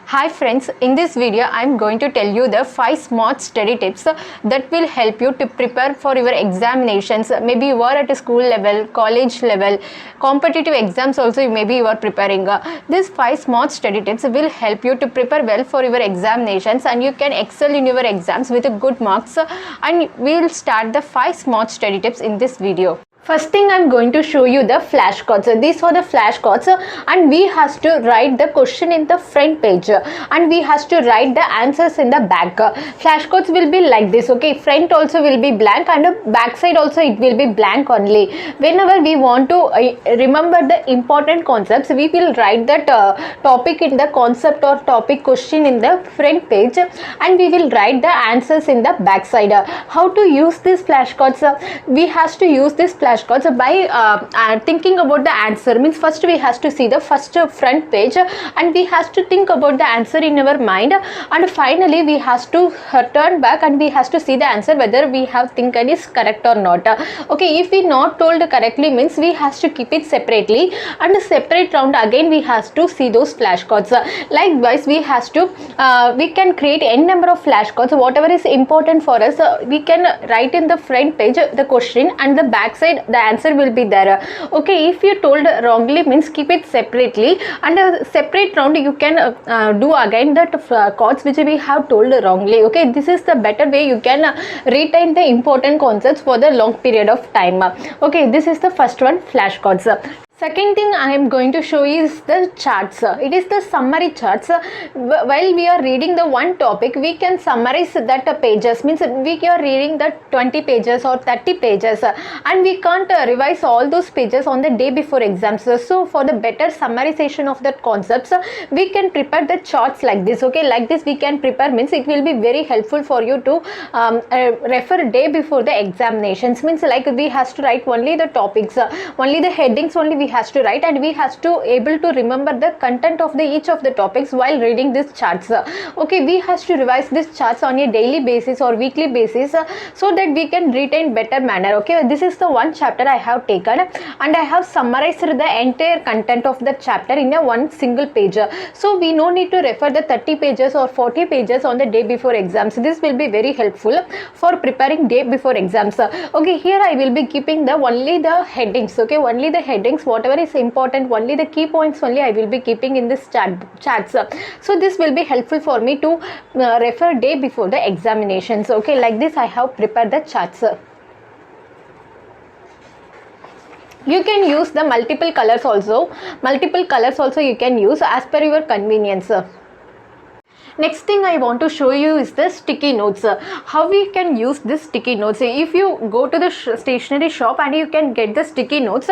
Hi friends, in this video I am going to tell you the 5 smart study tips that will help you to prepare for your examinations. Maybe you are at a school level, college level, competitive exams also maybe you are preparing. These 5 smart study tips will help you to prepare well for your examinations and you can excel in your exams with good marks. And we will start the 5 smart study tips in this video. First thing I'm going to show you the flashcards. These are the flashcards and we has to write the question in the front page and we has to write the answers in the back. Flashcards will be like this, okay? Front also will be blank and back side also it will be blank only. Whenever we want to remember the important concepts, we will write that topic in the concept or topic question in the front page and we will write the answers in the back side. How to use these flashcards? We has to use this flashcards by thinking about the answer. Means first we has to see the first front page and we has to think about the answer in our mind, and finally we has to turn back and we has to see the answer whether we have think it is correct or not. Okay, if we not told correctly means we has to keep it separately, and separate round again we has to see those flashcards. Likewise we has to we can create n number of flashcards. Whatever is important for us, we can write in the front page the question and the back side the answer will be there. Okay, if you told wrongly means keep it separately, and a separate round you can do again that cards which we have told wrongly. Okay, this is the better way you can retain the important concepts for the long period of time. Okay, this is the first one, flashcards. Second thing I am going to show is the charts. It is the summary charts. While we are reading the one topic, we can summarize that pages. Means we are reading the 20 pages or 30 pages and we can't revise all those pages on the day before exams. So for the better summarization of that concepts, we can prepare the charts like this. Okay, like this we can prepare, means it will be very helpful for you to refer day before the examinations. Means like we has to write only the topics, only the headings only we has to write, and we has to able to remember the content of the each of the topics while reading these charts. Okay, we has to revise these charts on a daily basis or weekly basis so that we can retain better manner. Okay, this is the one chapter I have taken and I have summarized the entire content of the chapter in a one single page. So we no need to refer the 30 pages or 40 pages on the day before exams. This will be very helpful for preparing day before exams. Okay, here I will be keeping the only the headings. Okay, only the headings, whatever is important, only the key points only I will be keeping in this charts. So this will be helpful for me to refer day before the examinations. Okay, like this I have prepared the charts. You can use the multiple colors also. Multiple colors also you can use as per your convenience. Next thing I want to show you is the sticky notes. How we can use this sticky notes? If you go to the stationery shop and you can get the sticky notes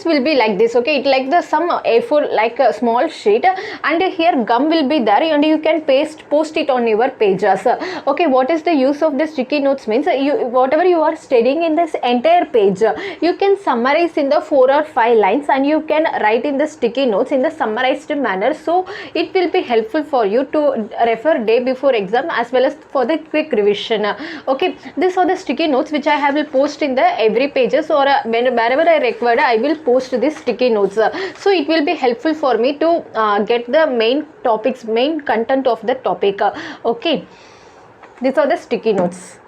will be like this. Okay, it like the some A4 like a small sheet, and here gum will be there and you can post it on your pages. Okay, what is the use of the sticky notes? Means whatever you are studying in this entire page, you can summarize in the 4 or 5 lines and you can write in the sticky notes in the summarized manner. So it will be helpful for you to refer day before exam as well as for the quick revision. Okay, these are the sticky notes which I will post in the every pages, or wherever I required I will post these sticky notes. So it will be helpful for me to get the main topics, main content of the topic. Okay, these are the sticky notes.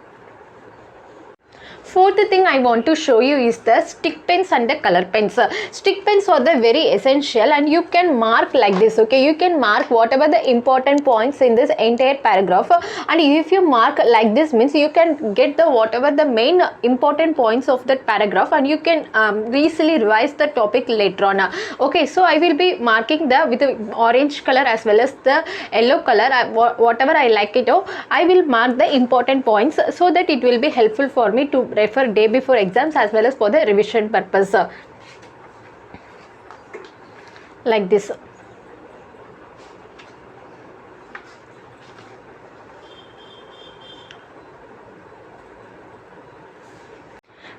Fourth thing I want to show you is the stick pens and the color pens. Stick pens are the very essential and you can mark like this. Okay, you can mark whatever the important points in this entire paragraph, and if you mark like this means you can get the whatever the main important points of that paragraph and you can easily revise the topic later on. Okay, so I will be marking the with the orange color as well as the yellow color, whatever I like it. I will mark the important points so that it will be helpful for me to refer day before exams as well as for the revision purpose. Like this.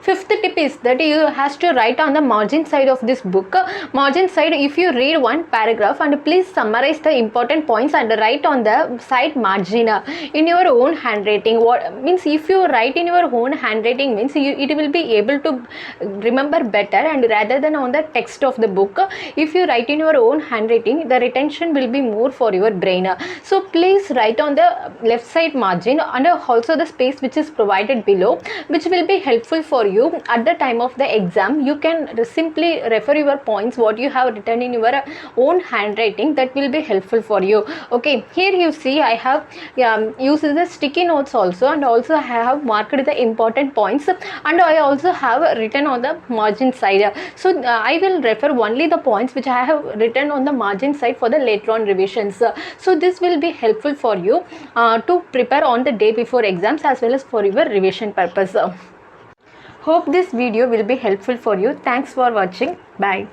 Fifth tip is that you has to write on the margin side of this book. Margin side, if you read one paragraph and please summarize the important points and write on the side margin in your own handwriting. What means, if you write in your own handwriting means it will be able to remember better, and rather than on the text of the book, if you write in your own handwriting, the retention will be more for your brain. So please write on the left side margin and also the space which is provided below, which will be helpful for you at the time of the exam. You can simply refer your points what you have written in your own handwriting. That will be helpful for you. Okay, here you see I have used the sticky notes also, and also I have marked the important points, and I also have written on the margin side. So I will refer only the points which I have written on the margin side for the later on revisions. So this will be helpful for you to prepare on the day before exams as well as for your revision purpose. Hope this video will be helpful for you. Thanks for watching. Bye.